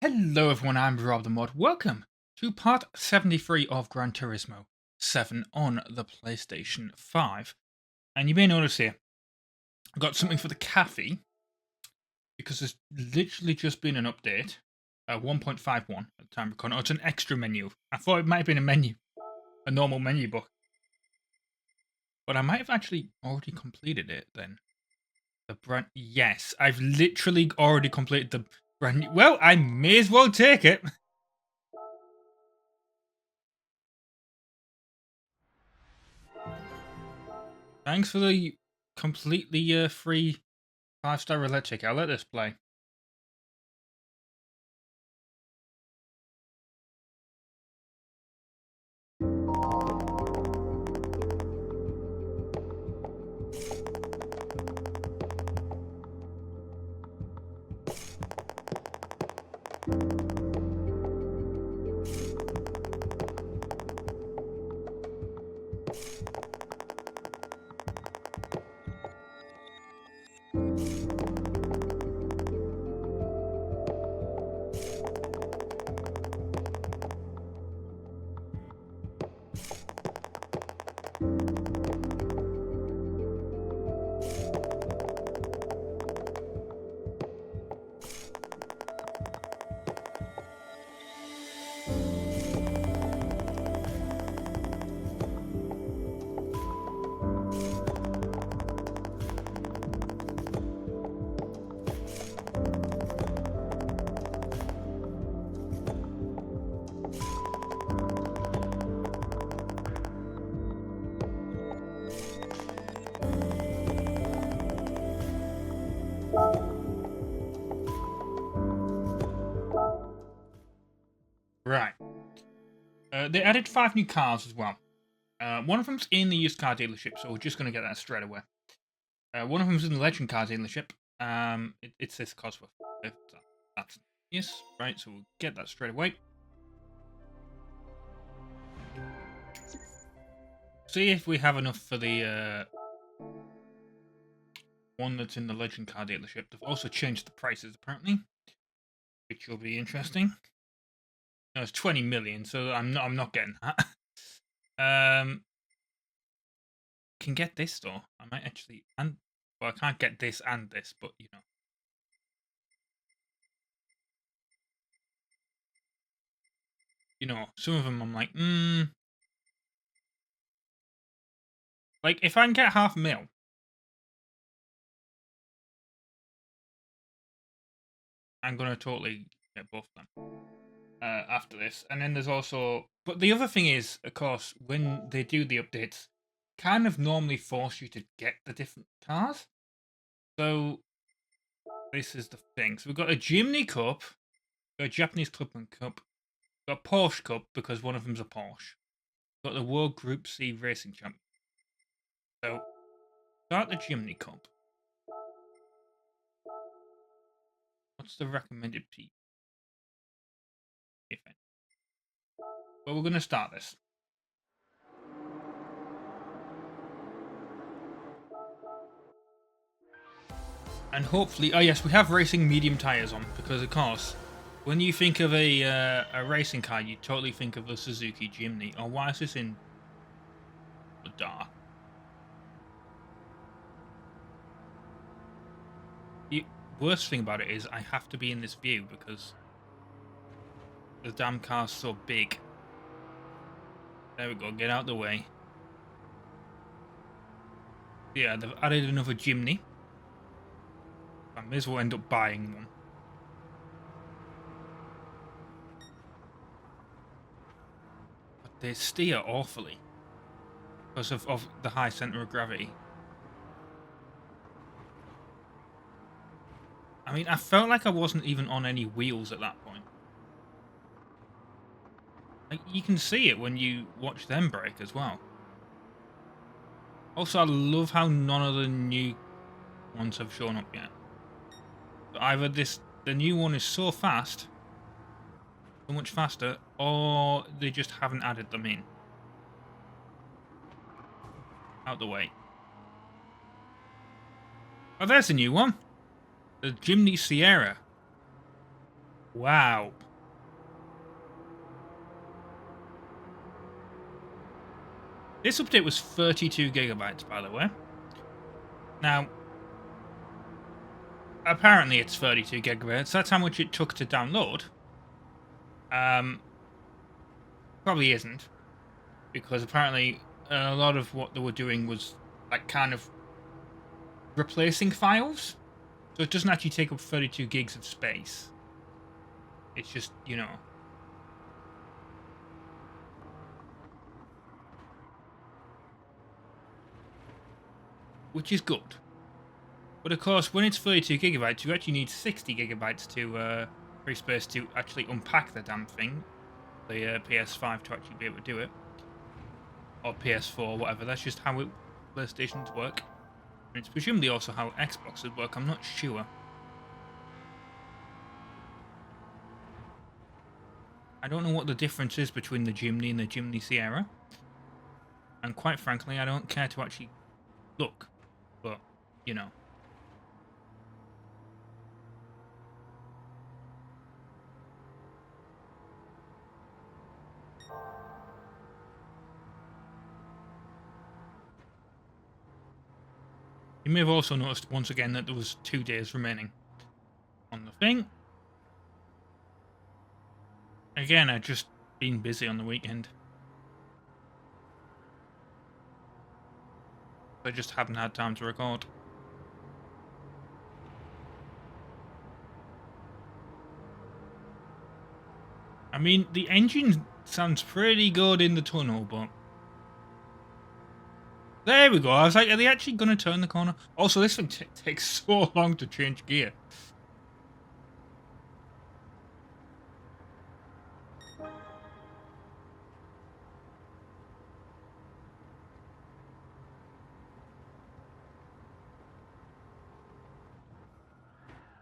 Hello everyone, I'm RobtheMod. Welcome to part 73 of Gran Turismo 7 on the PlayStation 5. And you may notice here, I've got something for the cafe, because there's literally just been an update, 1.51 at the time of recording. Oh, it's an extra menu. I thought it might have been a menu, a normal menu book. But I might have actually already completed it then. Yes, I've literally already completed the brand new. Well, I may as well take it. Thanks for the completely free 5-star roulette ticket. I'll let this play. Right. They added 5 new cars as well. One of them's in the used car dealership, so we're just going to get that straight away. One of them's in the legend car dealership. It's this Cosworth. That's yes, right. So we'll get that straight away. See if we have enough for the one that's in the legend car dealership. They've also changed the prices apparently, which will be interesting. No, it's 20 million, so I'm not getting that. Can get this though. I might actually, and well, I can't get this and this, but some of them I'm like if I can get $500,000, I'm gonna totally get both of them after this. And then there's also, but the other thing is, of course, when they do the updates, kind of normally force you to get the different cars. So this is the thing. So we've got a Jimny Cup, a Japanese Clubman Cup, we've got a Porsche Cup because one of them's a Porsche. We've got the World Group C Racing Champion. So start the Jimny Cup. What's the recommended P? If any. Well, we're going to start this. And hopefully, oh yes, we have racing medium tires on because, of course, when you think of a racing car, you totally think of a Suzuki Jimny. Oh, why is this in the dark? The worst thing about it is I have to be in this view because the damn car's so big. There we go, get out of the way. Yeah, they've added another Jimny. I may as well end up buying one. But they steer awfully because of the high center of gravity. I mean, I felt like I wasn't even on any wheels at that point. Like, you can see it when you watch them brake as well. Also, I love how none of the new ones have shown up yet. So either the new one is so fast, so much faster, or they just haven't added them in. Out the way. Oh, there's a new one. The Jimny Sierra. Wow. This update was 32 gigabytes, by the way. Now, apparently it's 32 gigabytes. That's how much it took to download. Probably isn't, because apparently a lot of what they were doing was like kind of replacing files. So it doesn't actually take up 32 gigs of space. It's just, you know. Which is good. But of course, when it's 32 gigabytes, you actually need 60 gigabytes to free space to actually unpack the damn thing. The PS5 to actually be able to do it. Or PS4, whatever. That's just how PlayStations work. And it's presumably also how Xboxes work. I'm not sure. I don't know what the difference is between the Jimny and the Jimny Sierra. And quite frankly, I don't care to actually look. But, you know. You may have also noticed once again that there was 2 days remaining on the thing. Again, I've just been busy on the weekend. I just haven't had time to record. I mean, the engine sounds pretty good in the tunnel, but... There we go. I was like, are they actually going to turn the corner? Also, this thing takes so long to change gear.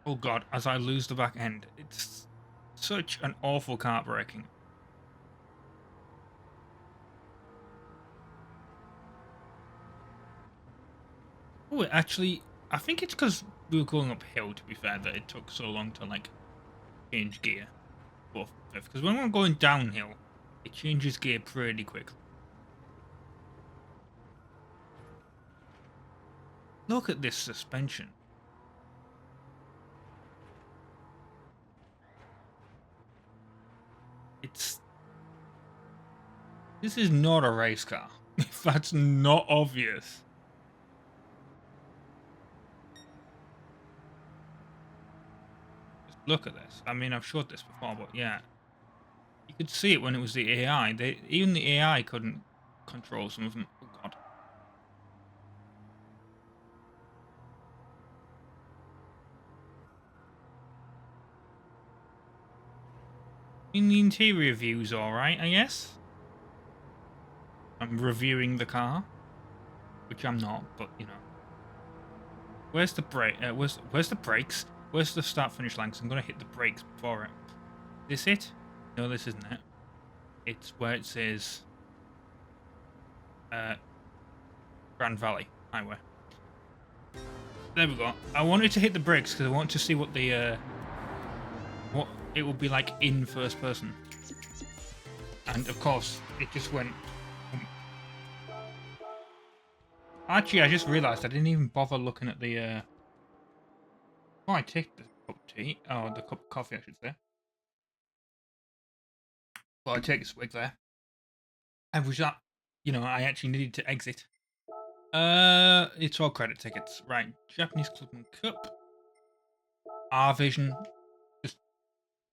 Oh god, as I lose the back end. It's such an awful kart braking. Oh, actually, I think it's because we were going uphill, to be fair, that it took so long to, like, change gear. Because when we're going downhill, it changes gear pretty quickly. Look at this suspension. This is not a race car, if that's not obvious. Just look at this. I mean, I've showed this before, but yeah. You could see it when it was the AI. Even the AI couldn't control some of them. Oh god. I mean, the interior view's alright, I guess. I'm reviewing the car, which I'm not, but you know. Where's the brake? Where's the brakes? Where's the start-finish line? 'Cause I'm gonna hit the brakes before it. Is this it? No, this isn't it. It's where it says Grand Valley Highway. There we go. I wanted to hit the brakes because I want to see what the what it will be like in first person. And of course, it just went. Actually, I just realised I didn't even bother looking at the. Oh, I take the cup of tea. Oh, the cup of coffee, I should say. Well, I take a swig there. And was that, you know, I actually needed to exit. It's all credit tickets. Right, Japanese Club and Cup. R Vision. Just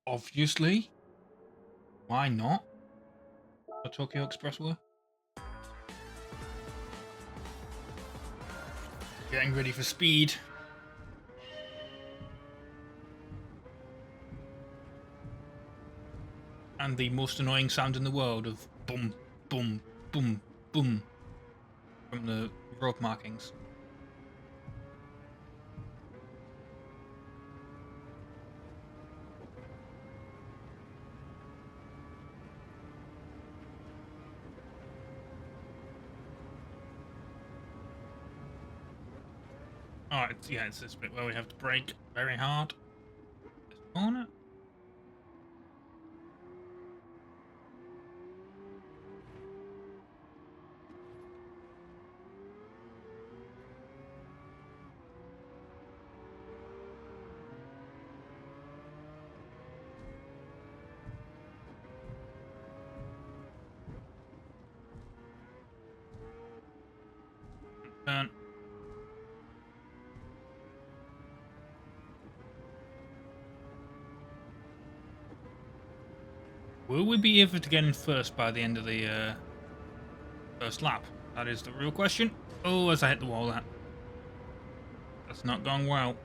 obviously. Why not? The Tokyo Expressway. Getting ready for speed. And the most annoying sound in the world of boom, boom, boom, boom from the road markings. Oh, yeah, it's this bit where we have to brake very hard. This corner. Will we be able to get in first by the end of the first lap? That is the real question. Oh, as I hit the wall, that's not gone well.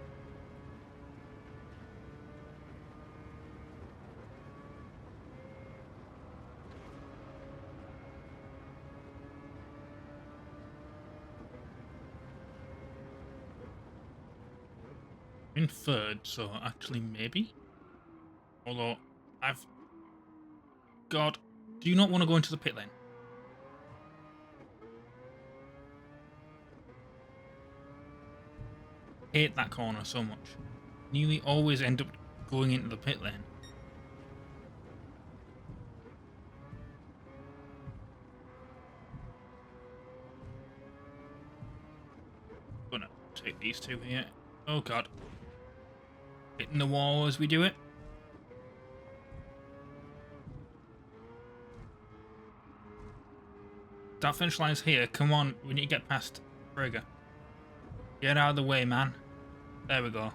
In third, so actually maybe. Although God, do you not want to go into the pit lane? Hate that corner so much. Nearly always end up going into the pit lane. Gonna take these two here. Oh God. Hitting the wall as we do it. That finish line's here. Come on, we need to get past Frigga. Get out of the way, man. There we go.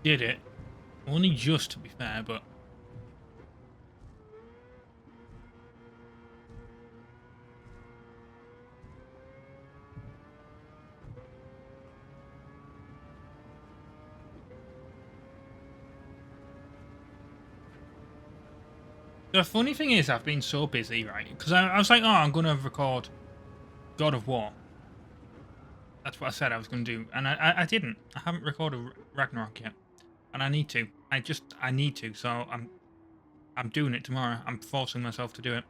Did it. Only just, to be fair, but... The funny thing is, I've been so busy, right? Because I was like, oh, I'm going to record God of War. That's what I said I was going to do. And I didn't. I haven't recorded Ragnarok yet. And I need to. I need to. So I'm doing it tomorrow. I'm forcing myself to do it.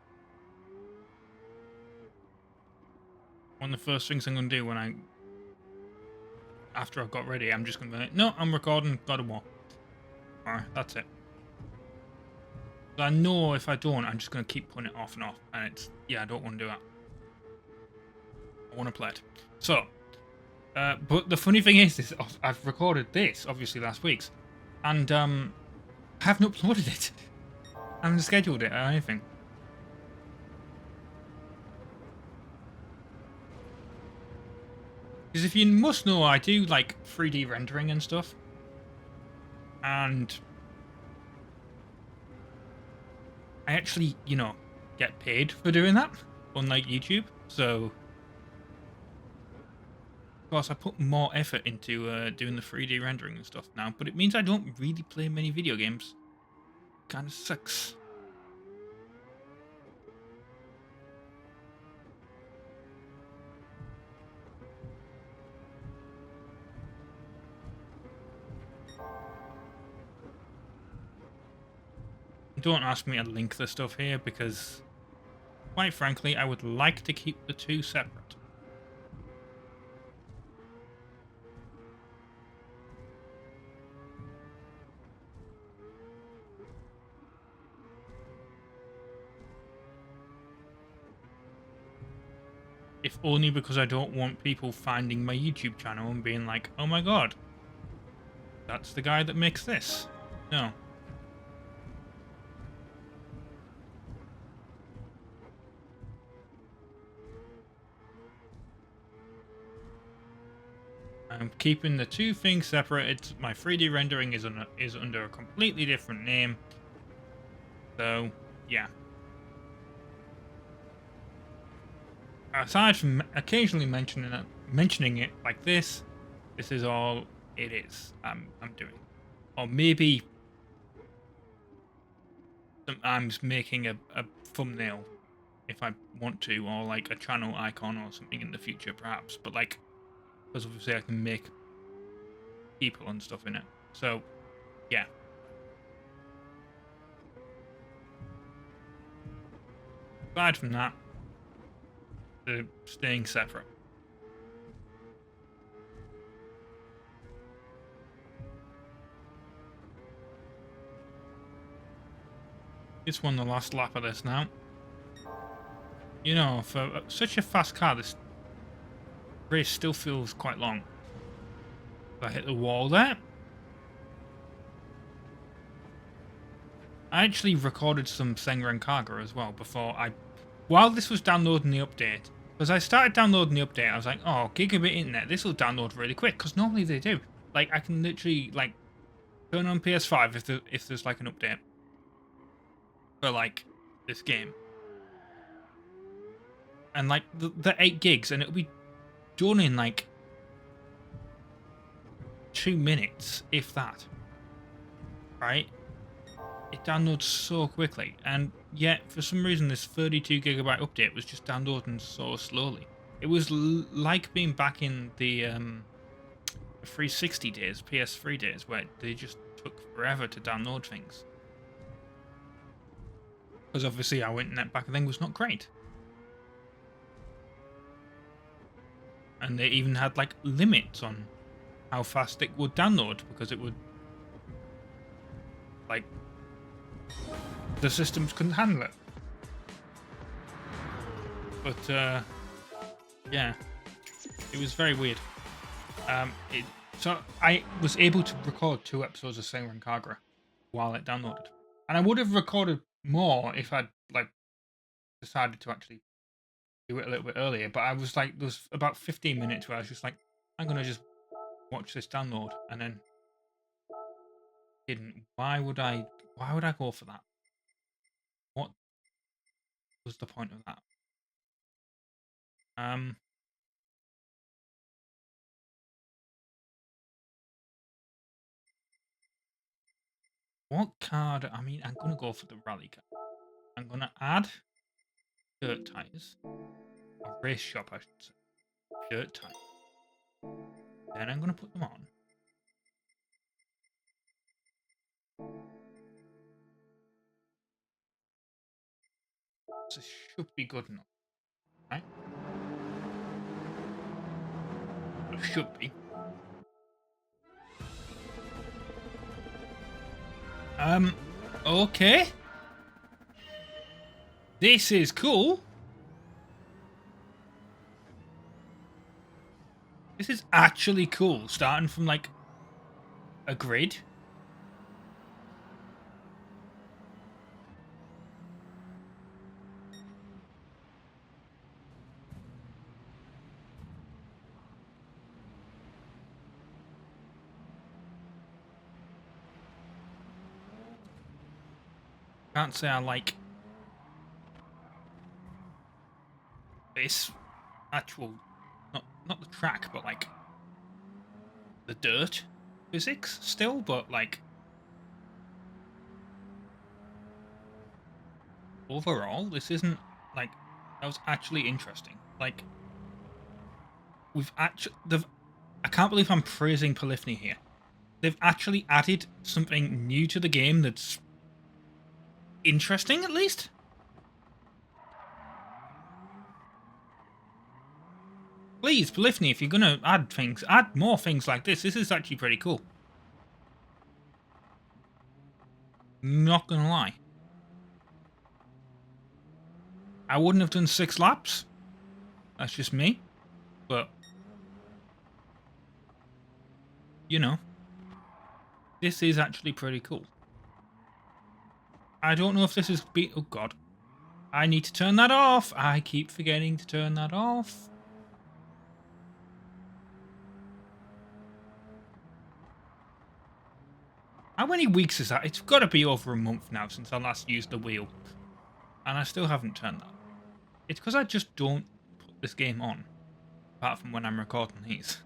One of the first things I'm going to do after I've got ready, I'm just going to be like, no, I'm recording God of War. Alright, that's it. But I know if I don't, I'm just going to keep putting it off and off. And I don't want to do that. I want to play it. So, but the funny thing is I've recorded this, obviously last week's, and I haven't uploaded it. I haven't scheduled it or anything. Because if you must know, I do like 3D rendering and stuff. And I actually, get paid for doing that, unlike YouTube. So, of course, I put more effort into doing the 3D rendering and stuff now, but it means I don't really play many video games. Kind of sucks. Don't ask me to link the stuff here because, quite frankly, I would like to keep the two separate. If only because I don't want people finding my YouTube channel and being like, oh my god, that's the guy that makes this. No. I'm keeping the two things separate. My 3D rendering is under a completely different name. So, yeah. Aside from occasionally mentioning it like this is all it is. I'm doing. Or maybe sometimes making a thumbnail if I want to, or like a channel icon or something in the future, perhaps. But like, because obviously I can make people and stuff in it. So, yeah. Aside from that, they're staying separate. It's won the last lap of this now. For such a fast car, this race still feels quite long. I hit the wall there. I actually recorded some Senran Kaga as well while this was downloading the update. Because I started downloading the update, I was like, oh, gigabit internet, this will download really quick, because normally they do. Like, I can literally, like, turn on PS5 if there's, like, an update for, like, this game. And, like, the 8 gigs, and it'll be done in, like, 2 minutes, if that. Right? It downloads so quickly, and yet, for some reason, this 32 GB update was just downloading so slowly. It was like being back in the 360 days, PS3 days, where they just took forever to download things. Because obviously our internet back then was not great. And they even had like limits on how fast it would download, because it would, like, the systems couldn't handle it. But yeah, it was very weird. So I was able to record 2 episodes of Senran Kagura while it downloaded, and I would have recorded more if I'd like decided to actually do it a little bit earlier. But I was like, there was about 15 minutes where I was just like, I'm gonna just watch this download, and then didn't. Why would I go for that? What was the point of that? What card? I mean, I'm gonna go for the rally card. I'm gonna add dirt tires, or race shop, I should say. Dirt tires. Then I'm gonna put them on. This should be good enough, right? It should be. Okay. This is cool. This is actually cool, starting from, like, a grid. Can't say I like this actual, not the track, but like the dirt physics still, but like overall, this isn't like, that was actually interesting. Like, I can't believe I'm praising Polyphony here. They've actually added something new to the game that's interesting, at least. Please, Polyphony, if you're gonna add things, add more things like this. This is actually pretty cool. Not gonna lie. I wouldn't have done 6 laps. That's just me. But, you know, this is actually pretty cool. I don't know if this is... Oh, God. I need to turn that off. I keep forgetting to turn that off. How many weeks is that? It's got to be over a month now since I last used the wheel. And I still haven't turned that. It's because I just don't put this game on. Apart from when I'm recording these.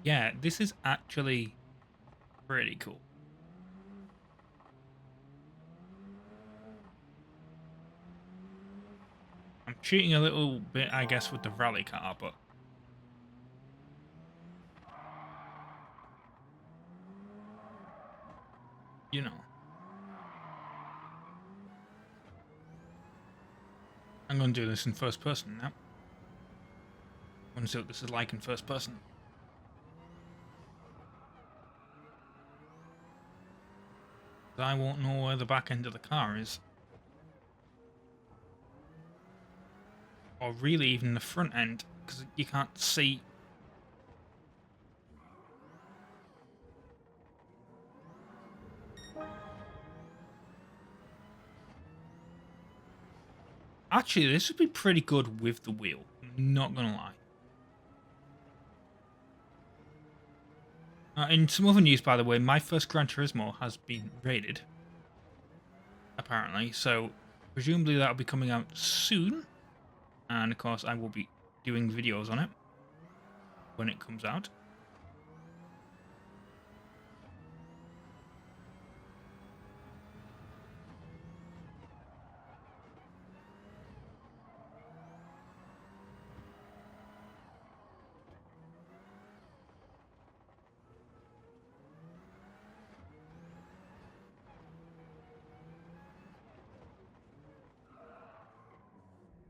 Yeah, this is actually pretty cool. I'm cheating a little bit, I guess, with the rally car, but... you know. I'm going to do this in first person now. I want to see what this is like in first person. I won't know where the back end of the car is. Or really even the front end, because you can't see. Actually, this would be pretty good with the wheel. I'm not gonna lie. In some other news, by the way, my first Gran Turismo has been rated, apparently. So presumably that'll be coming out soon, and of course I will be doing videos on it when it comes out.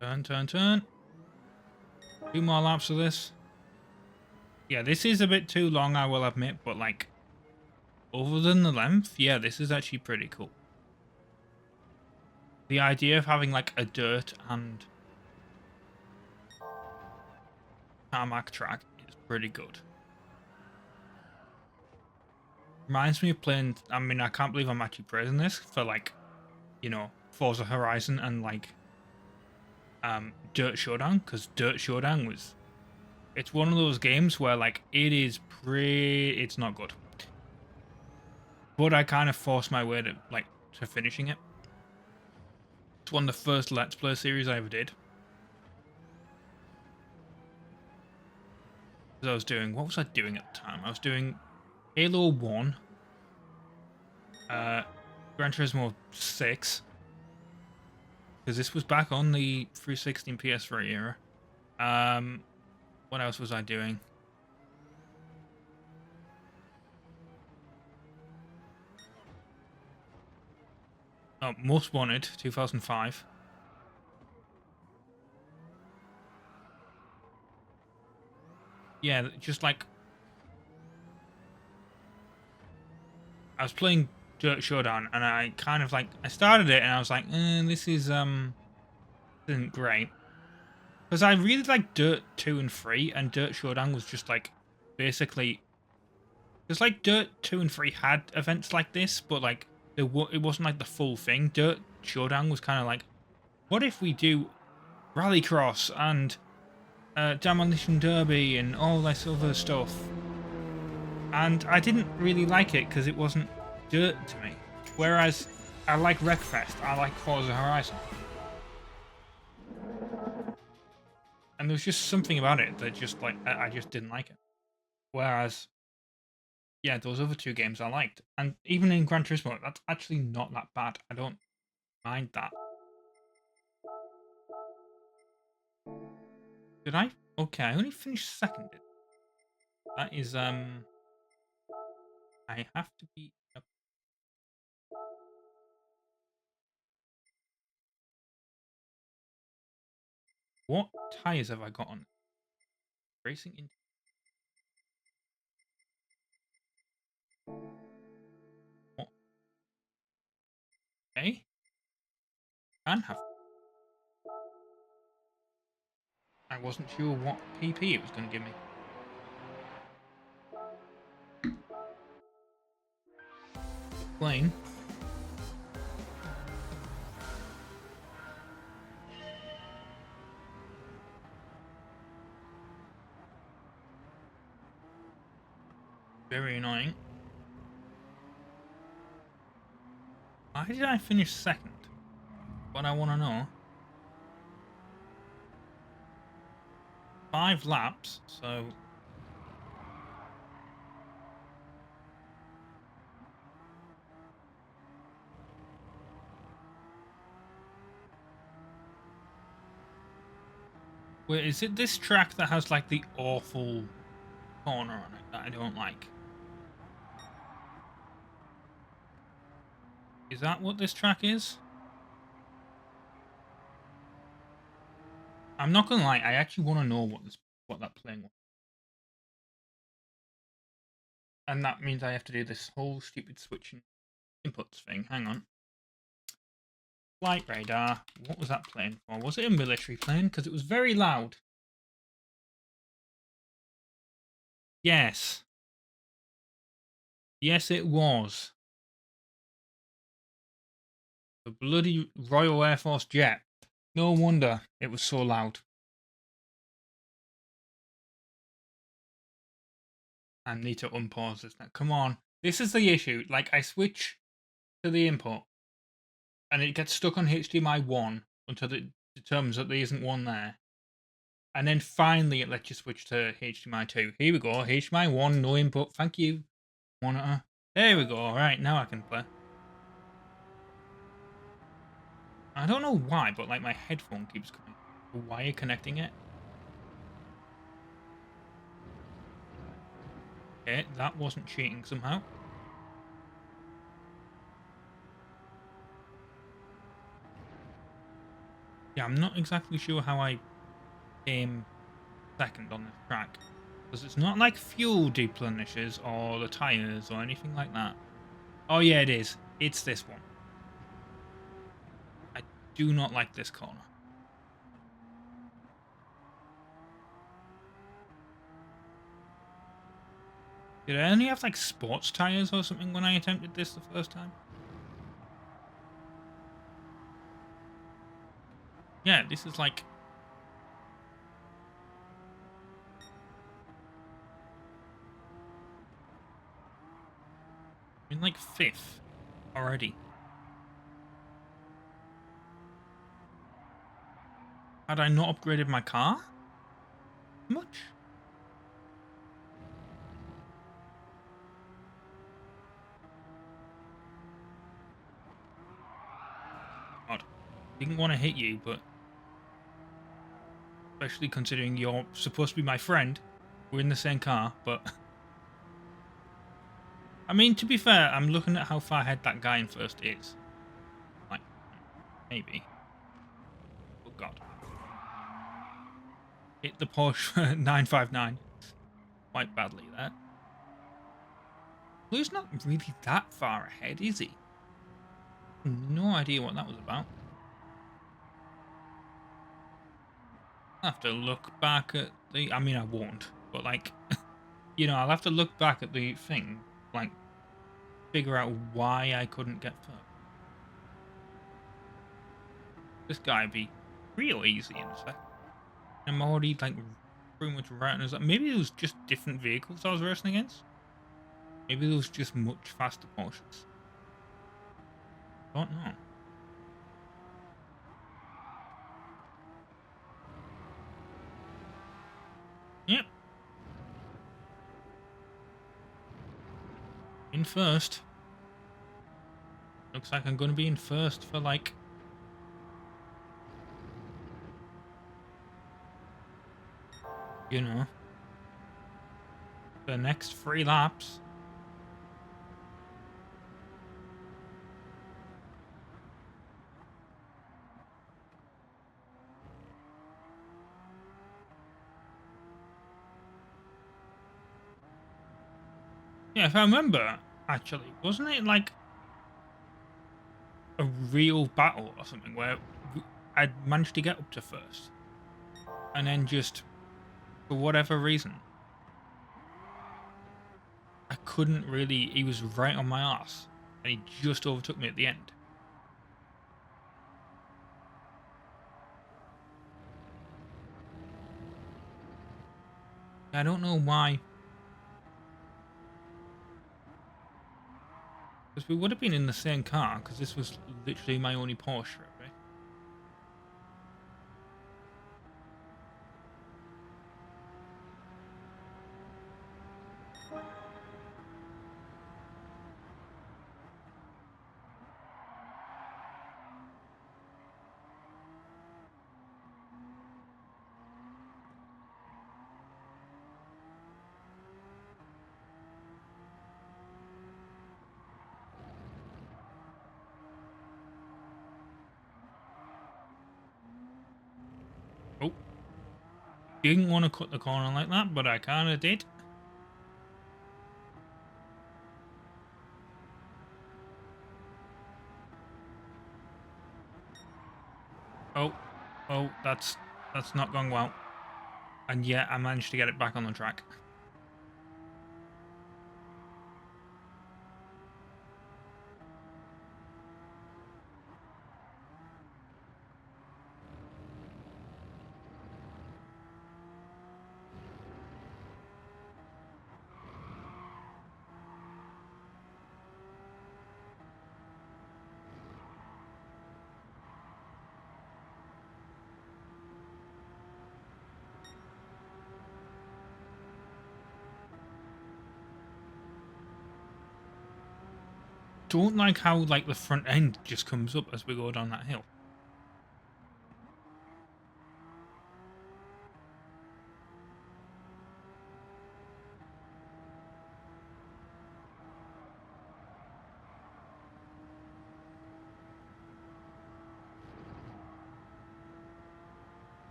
Turn, turn, turn. 2 more laps of this. Yeah, this is a bit too long, I will admit, but like, other than the length, yeah, this is actually pretty cool. The idea of having like a dirt and tarmac track is pretty good. Reminds me of playing, I mean, I can't believe I'm actually praising this for like, you know, Forza Horizon and like Dirt Showdown, because Dirt Showdown was, it's one of those games where like it's not good, but I kind of forced my way to like to finishing it. It's one of the first Let's Play series I ever did. Because I was doing, what was I doing at the time? I was doing Halo 1, Gran Turismo 6, because this was back on the 360 and PS3 era. What else was I doing? Oh, Most Wanted, 2005. Yeah, just like I was playing Dirt Showdown, and I kind of like I started it, and I was like, this isn't great, because I really like Dirt 2 and 3, and Dirt Showdown was just like basically, because like Dirt 2 and 3 had events like this, but like it wasn't like the full thing. Dirt Showdown was kind of like, what if we do Rallycross and Demolition Derby and all this other stuff? And I didn't really like it because it wasn't dirt to me. Whereas I like Wreckfest, I like Forza Horizon. And there was just something about it that just like, I just didn't like it. Whereas, yeah, those other 2 games I liked. And even in Gran Turismo, that's actually not that bad. I don't mind that. Did I? Okay, I only finished second. That is, I have to be... What tyres have I got on? Racing into... What? Okay. Can have... I wasn't sure what PP it was going to give me. Plane. Very annoying. Why did I finish second? What I want to know. 5 laps, so... Wait, is it this track that has like the awful corner on it that I don't like? Is that what this track is? I'm not gonna lie, I actually want to know what that plane was. And that means I have to do this whole stupid switching inputs thing. Hang on. Flight radar. What was that plane for? Was it a military plane? Because it was very loud. Yes. Yes, it was. The bloody Royal Air Force jet. No wonder it was so loud. I need to unpause this now. Come on. This is the issue. Like, I switch to the input, and it gets stuck on HDMI 1 until it determines that there isn't one there. And then finally it lets you switch to HDMI 2. Here we go. HDMI 1, no input. Thank you, monitor. There we go. Alright, now I can play. I don't know why, but like my headphone keeps coming. The wire connecting it. Okay, that wasn't cheating somehow. Yeah, I'm not exactly sure how I came second on this track. Because it's not like fuel deplenishes or the tyres or anything like that. Oh yeah, it is. It's this one. I do not like this corner. Did I only have like sports tyres or something when I attempted this the first time? Yeah, this is like... I'm in like 5th already. Had I not upgraded my car? Much? God. Didn't want to hit you, but... Especially considering you're supposed to be my friend. We're in the same car, but... I mean, to be fair, I'm looking at how far ahead that guy in first is. Like, maybe. Oh god. Hit the Porsche 959 quite badly there. Blue's not really that far ahead, is he? No idea what that was about. I'll have to look back at the... I mean, I won't. But, like, you know, I'll have to look back at the thing. Like, figure out why I couldn't get first. This guy would be real easy in a sec. I'm already, like, pretty much right on his... Maybe it was just different vehicles I was racing against. Maybe it was just much faster Porsches. Don't know. Yep. In first. Looks like I'm going to be in first for, like... You know. The next 3 laps. Yeah, if I remember, actually, wasn't it like a real battle or something where I'd managed to get up to first and then just, for whatever reason, I couldn't really, he was right on my ass and he just overtook me at the end. I don't know why. Because we would have been in the same car, because this was literally my only Porsche, right? Oh. Didn't want to cut the corner like that, but I kind of did. Oh. Oh, that's not going well. And yet I managed to get it back on the track. don't like how like the front end just comes up as we go down that hill.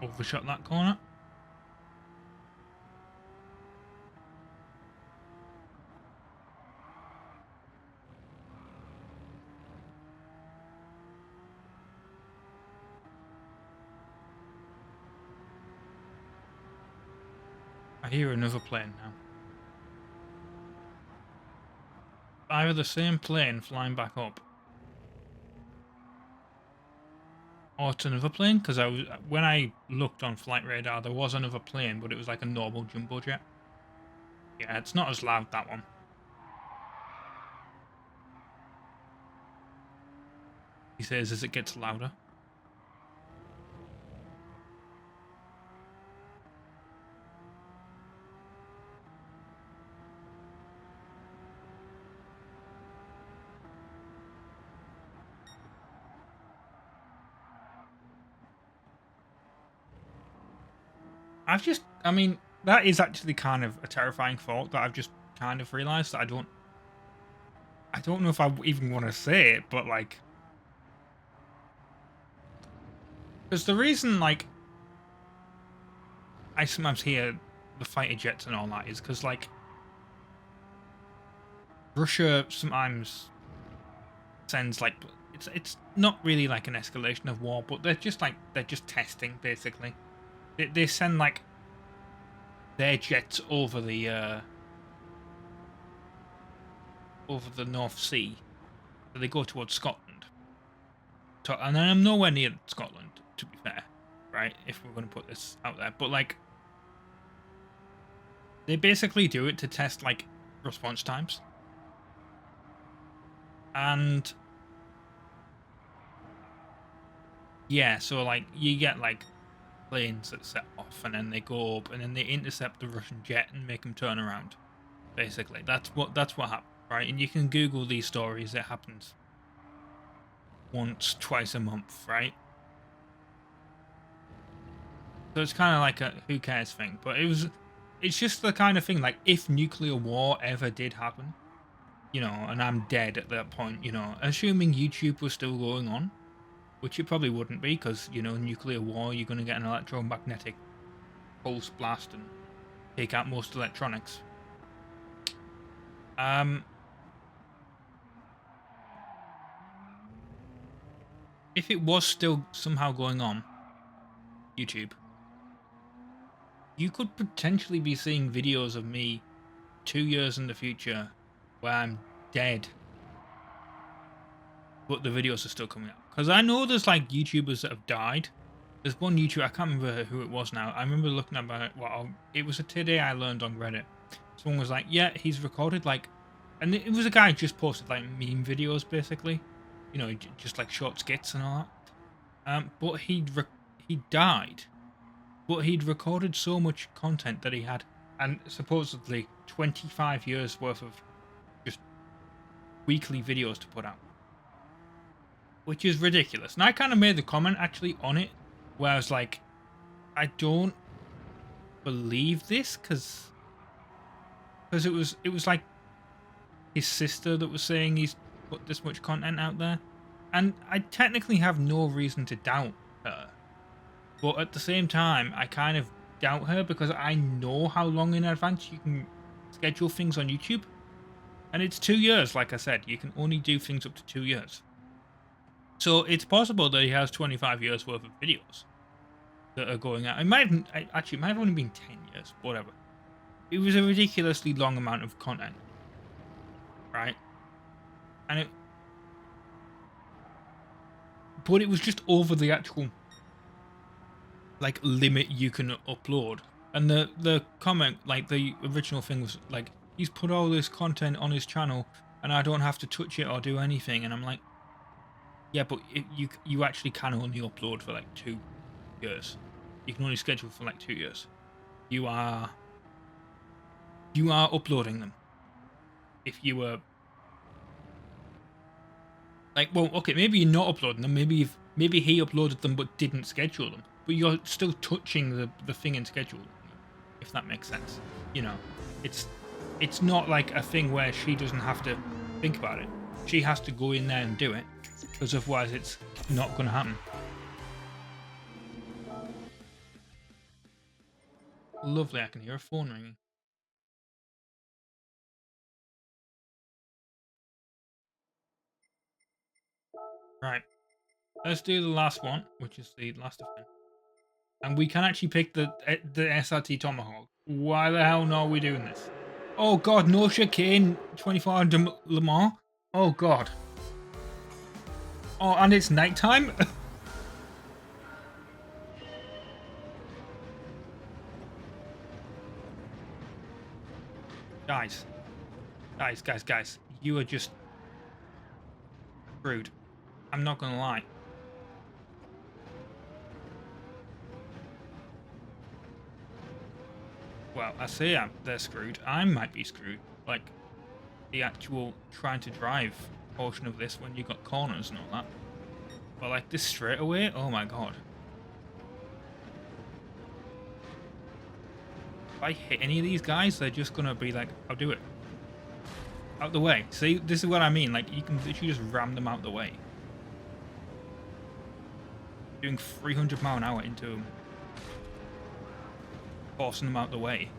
Overshot that corner. I hear another plane now. Either the same plane flying back up, or it's another plane, because when I looked on flight radar, there was another plane, but it was like a normal jumbo jet. Yeah, it's not as loud, that one. He says as it gets louder. I mean, that is actually kind of a terrifying thought that I've just kind of realised that I don't know if I even want to say it, but like, because the reason like I sometimes hear the fighter jets and all that is because like Russia sometimes sends like it's not really like an escalation of war, but they're just testing basically. They send like their jets over the North Sea, so they go towards Scotland. So, and I'm nowhere near Scotland, to be fair, right? If we're going to put this out there, but like they basically do it to test like response times, and yeah, so like you get like planes that set off and then they go up and then they intercept the Russian jet and make them turn around. Basically, that's what happens, right? And you can Google these stories. It happens once, twice a month, right? So it's kind of like a who cares thing. But it's just the kind of thing like if nuclear war ever did happen, you know, and I'm dead at that point, you know, assuming YouTube was still going on, which it probably wouldn't be because, you know, nuclear war, you're going to get an electromagnetic pulse blast and take out most electronics. If it was still somehow going on, YouTube, you could potentially be seeing videos of me 2 years in the future where I'm dead, but the videos are still coming out. Because I know there's like YouTubers that have died. There's one YouTuber, I can't remember who it was now. I remember looking about it. Well, it was a today I learned on Reddit. Someone was like, yeah, he's recorded like, and it was a guy who just posted like meme videos basically, you know, just like short skits and all that. But he died, but he'd recorded so much content that he had, and supposedly 25 years worth of just weekly videos to put out, which is ridiculous. And I kind of made the comment actually on it, where I was like, I don't believe this because it was like his sister that was saying he's put this much content out there, and I technically have no reason to doubt her, but at the same time I kind of doubt her because I know how long in advance you can schedule things on YouTube, and it's 2 years. Like I said, you can only do things up to 2 years, so it's possible that he has 25 years worth of videos that are going out. It might have only been 10 years, whatever. It was a ridiculously long amount of content, right? And but it was just over the actual like limit you can upload. And the comment, like the original thing was like, he's put all this content on his channel and I don't have to touch it or do anything. And I'm like, yeah, but you actually can only upload for like 2 years. You can only schedule for like 2 years. You are uploading them. If you were like, well, okay, maybe you're not uploading them. Maybe he uploaded them but didn't schedule them. But you're still touching the thing and scheduling them, if that makes sense. You know, it's not like a thing where she doesn't have to think about it. She has to go in there and do it, because otherwise it's not going to happen. Lovely, I can hear a phone ringing. Right, let's do the last one, which is the last event. And we can actually pick the SRT Tomahawk. Why the hell are we doing this? Oh god, no chicane 24 hour Le Mans? Oh god. Oh, and it's nighttime? Guys. You are just screwed. I'm not gonna lie. Well, I say they're screwed. I might be screwed. Like, the actual trying to drive portion of this when you got corners and all that. But like this straightaway, oh my god. If I hit any of these guys, they're just gonna be like, I'll do it. Out the way. See, this is what I mean. Like, you can literally just ram them out the way. Doing 300 mile an hour into them. Forcing them out the way.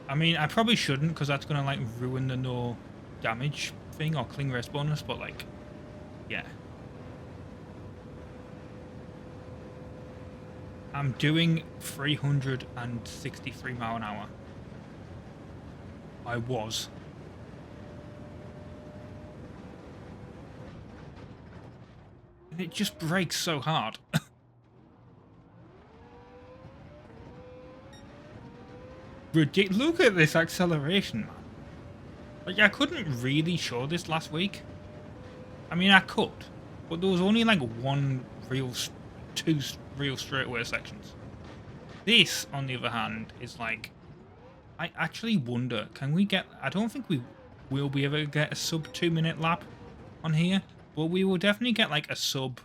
I mean, I probably shouldn't, because that's gonna like ruin the no damage thing or cling race bonus, but like, yeah. I'm doing 363 mile an hour. I was. And it just brakes so hard. Look at this acceleration, man. Like, I couldn't really show this last week. I mean, I could, but there was only like two real straightaway sections. This, on the other hand, is like, I actually wonder, can we get, I don't think we will be able to get a sub 2 minute lap on here, but we will definitely get like a sub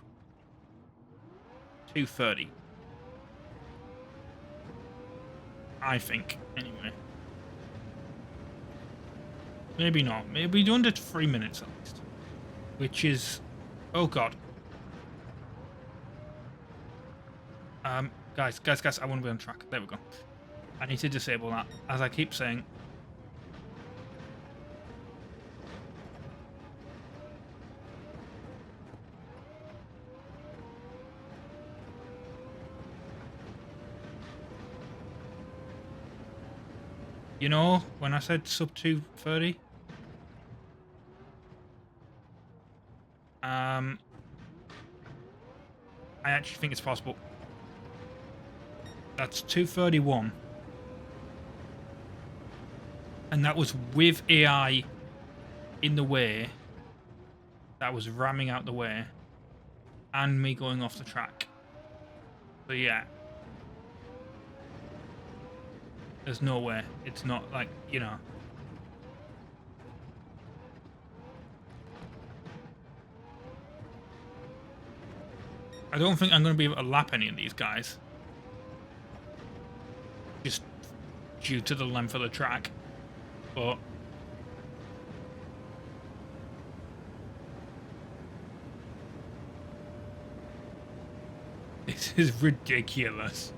2:30. I think, anyway. Maybe not. Maybe under 3 minutes at least. Which is... Oh, God. Guys, I want to be on track. There we go. I need to disable that, as I keep saying. You know, when I said sub 2:30, I actually think it's possible. That's 2:31. And that was with AI in the way. That was ramming out the way. And me going off the track. So yeah. There's no way. It's not like, you know. I don't think I'm going to be able to lap any of these guys. Just due to the length of the track. But... this is ridiculous.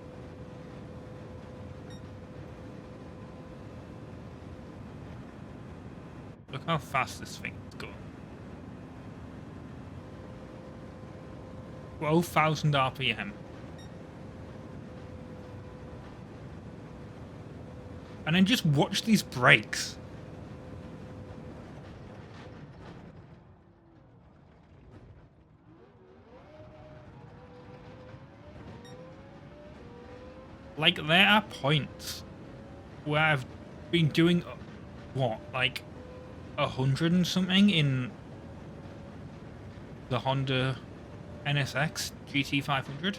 Look how fast this thing is going. 12,000 RPM. And then just watch these brakes. Like, there are points where I've been doing... what? Like... 100 and something in the Honda NSX GT500.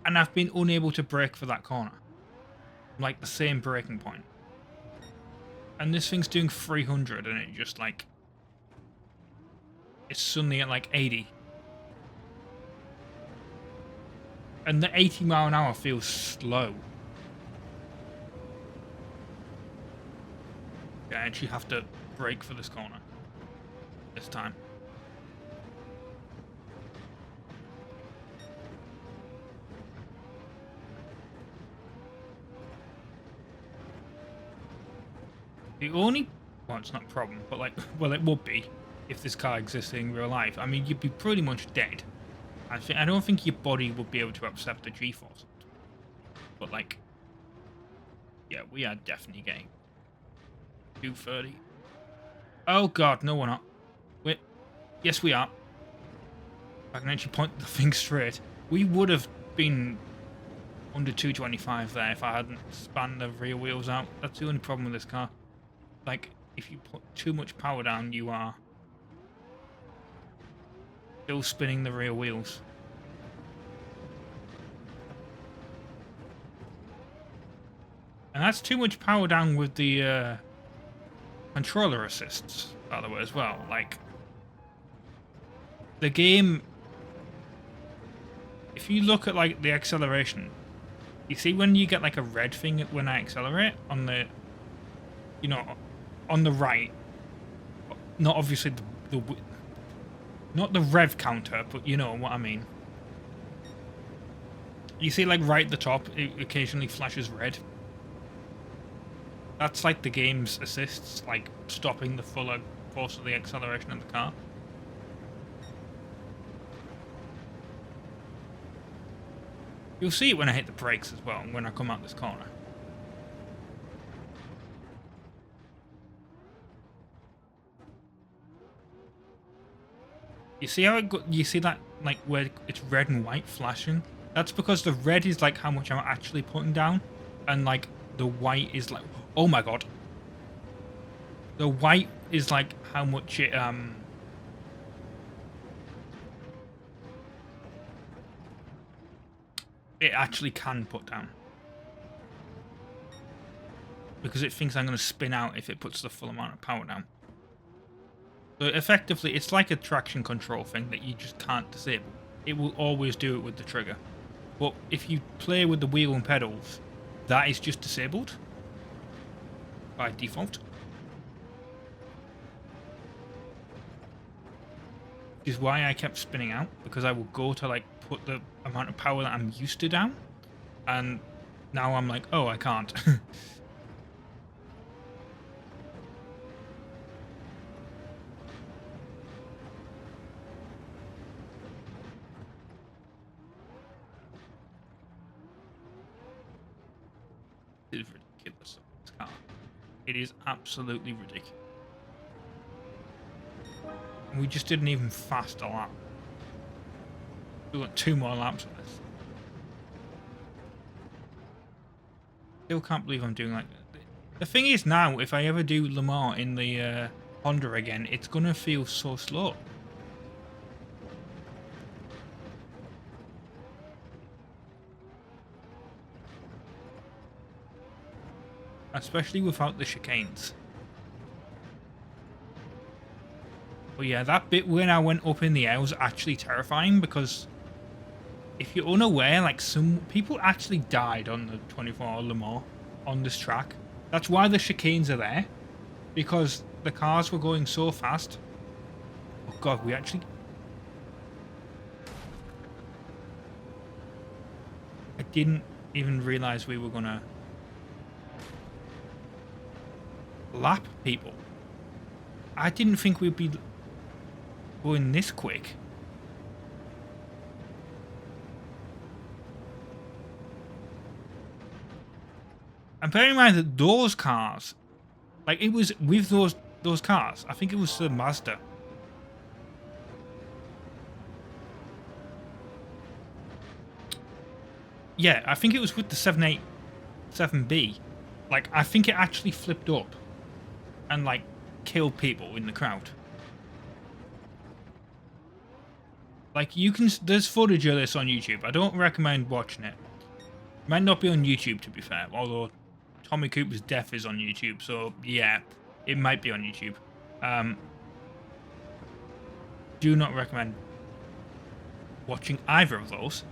And I've been unable to brake for that corner. Like the same braking point. And this thing's doing 300 and it just like... It's suddenly at like 80. And the 80 mile an hour feels slow. I actually have to brake for this corner. This time. The only... Well, it's not a problem, but like... Well, it would be if this car existed in real life. I mean, you'd be pretty much dead. I don't think your body would be able to accept the G-force. But like... Yeah, we are definitely getting... 230. Oh god, no we're not. Wait. Yes, we are. I can actually point the thing straight. We would have been under 225 there if I hadn't spanned the rear wheels out. That's the only problem with this car. Like, if you put too much power down, you are still spinning the rear wheels. And that's too much power down with the controller assists, by the way, as well. Like, the game, if you look at like the acceleration, you see when you get like a red thing when I accelerate on the, you know, on the right, not obviously not the rev counter, but you know what I mean. You see like right at the top, it occasionally flashes red. That's like the game's assists, like stopping the full force of the acceleration of the car. You'll see it when I hit the brakes as well, and when I come out this corner. You see how you see that like where it's red and white flashing? That's because the red is like how much I'm actually putting down, and like the white is like, oh my god. The white is like how much it it actually can put down. Because it thinks I'm going to spin out if it puts the full amount of power down. So effectively, it's like a traction control thing that you just can't disable. It will always do it with the trigger. But if you play with the wheel and pedals, that is just disabled by default. Which is why I kept spinning out, because I will go to like put the amount of power that I'm used to down, and now I'm like, oh, I can't. It is ridiculous, this car. It is absolutely ridiculous. And we just did an even faster lap. We've got 2 more laps of this. Still can't believe I'm doing like that. The thing is now, if I ever do Le Mans in the Honda again, it's gonna feel so slow. Especially without the chicanes. But yeah, that bit when I went up in the air was actually terrifying, because if you're unaware, like some people actually died on the 24-hour Le Mans on this track. That's why the chicanes are there, because the cars were going so fast. Oh god, we actually... I didn't even realize we were gonna lap people. I didn't think we'd be going this quick. And bear in mind that those cars, like it was with those cars, I think it was the Mazda. Yeah, I think it was with the 787B. Like, I think it actually flipped up. and like kill people in the crowd. Like you can, there's footage of this on YouTube. I don't recommend watching it. Might not be on YouTube to be fair, although Tommy Cooper's Death is on YouTube, so yeah, it might be on YouTube. Do not recommend watching either of those.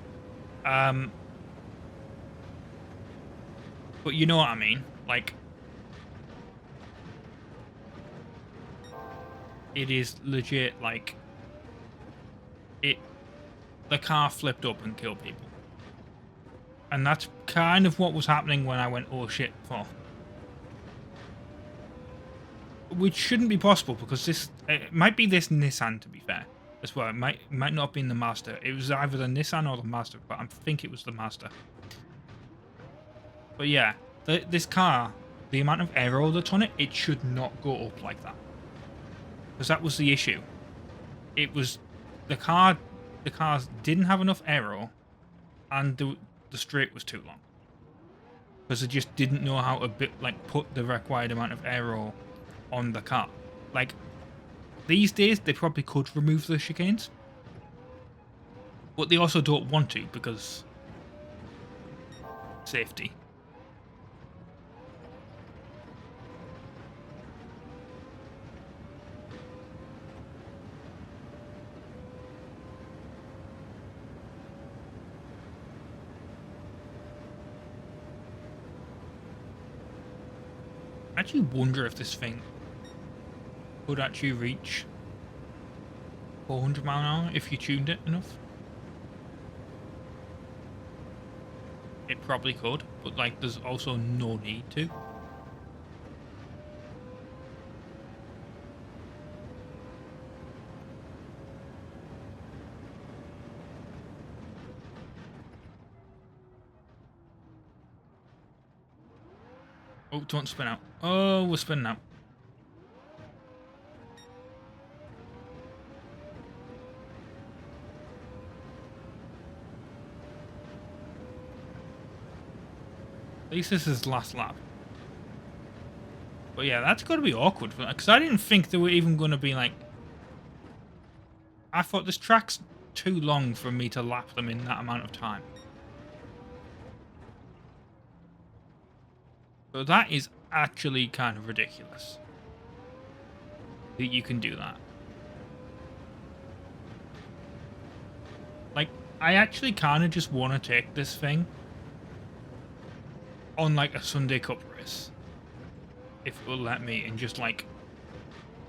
But you know what I mean. Like, it is legit. Like, the car flipped up and killed people, and that's kind of what was happening when I went, oh shit, for. Which shouldn't be possible because it might be this Nissan to be fair as well. It might not have been the Mazda. It was either the Nissan or the Mazda, but I think it was the Mazda. But yeah, this car, the amount of aero that's on it, it should not go up like that. Because that was the issue. It was the cars didn't have enough aero, and the straight was too long. Because they just didn't know how to put the required amount of aero on the car. Like, these days, they probably could remove the chicanes. But they also don't want to because safety. I actually wonder if this thing could actually reach 400 mile an hour if you tuned it enough. It probably could, but like there's also no need to. Oh, don't spin out. Oh, we're spinning out. At least this is last lap. But yeah, that's got to be awkward for that, because I didn't think they were even going to be like... I thought this track's too long for me to lap them in that amount of time. So that is actually kind of ridiculous. That you can do that. Like, I actually kind of just want to take this thing on like a Sunday Cup race. If it will let me, and just like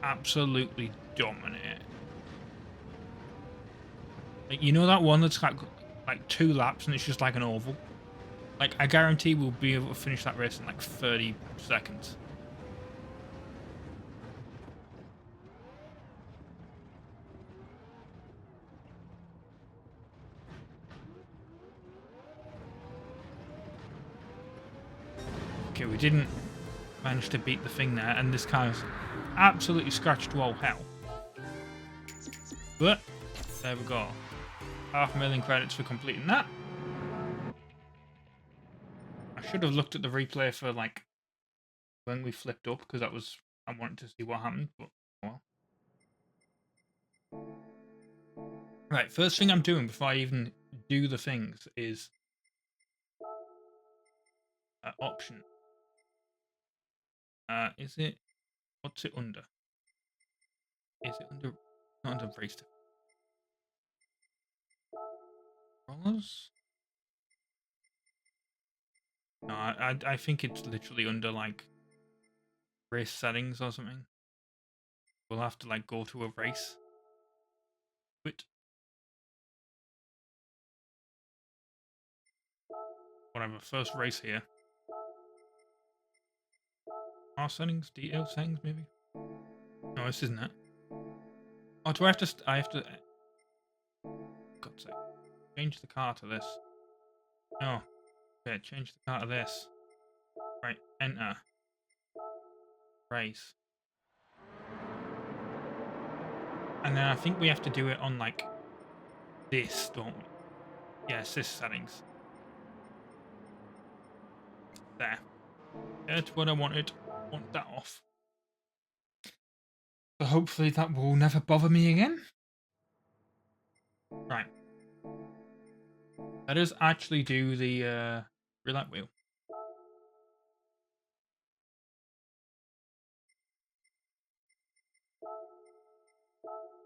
absolutely dominate it. Like, you know that one that's like 2 laps and it's just like an oval? Like, I guarantee we'll be able to finish that race in like 30 seconds. Okay, we didn't manage to beat the thing there, and this car is absolutely scratched to all hell. But, there we go. 500,000 credits for completing that. I should have looked at the replay for like when we flipped up, because I wanted to see what happened, but well. Right, first thing I'm doing before I even do the things is option. Is it, what's it under? Is it under, not under race controllers? No, I think it's literally under like race settings or something. We'll have to like go to a race. Quit. Whatever, first race here. R settings, detail settings maybe? No, this isn't it. Oh, do I have to, God's sake. Change the car to this. No. Okay, change the car to this. Right, enter. Race. And then I think we have to do it on like this, don't we? Yes, this settings. There. That's what I wanted. Want that off. So hopefully that will never bother me again. Right. Let us actually do the roulette wheel.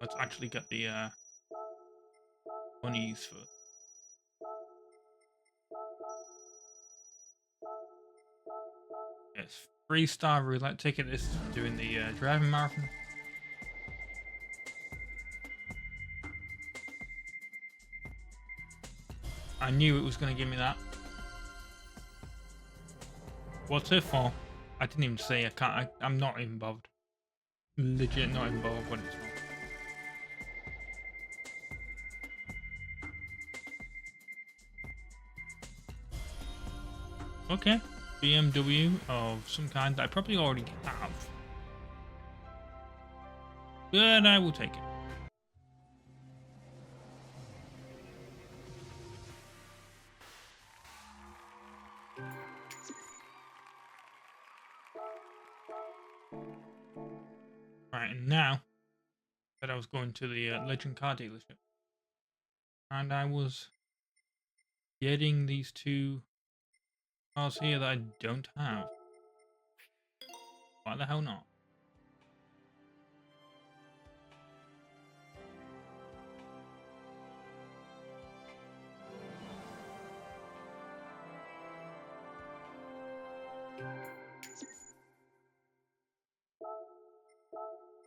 Let's actually get the monies for. Yes, 3-star roulette ticket. This is for doing the driving marathon. I knew it was going to give me that. What's it for? I didn't even say I can't. I'm not even bothered. Legit not even bothered what it's for. Okay. BMW of some kind that I probably already have. But I will take it. Right, and now that I was going to the Legend car dealership, and I was getting these two cars here that I don't have. Why the hell not?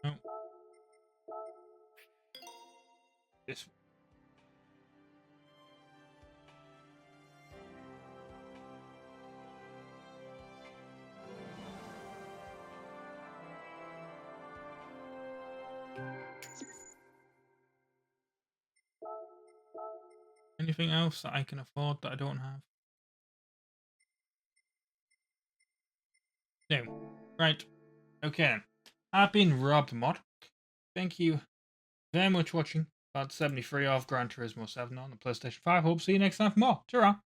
No. This. Anything else that I can afford that I don't have? No. Right. Okay. I've been RobtheMod. Thank you very much for watching part 73 of Gran Turismo 7 on the PlayStation 5. Hope to see you next time for more. Ta-ra!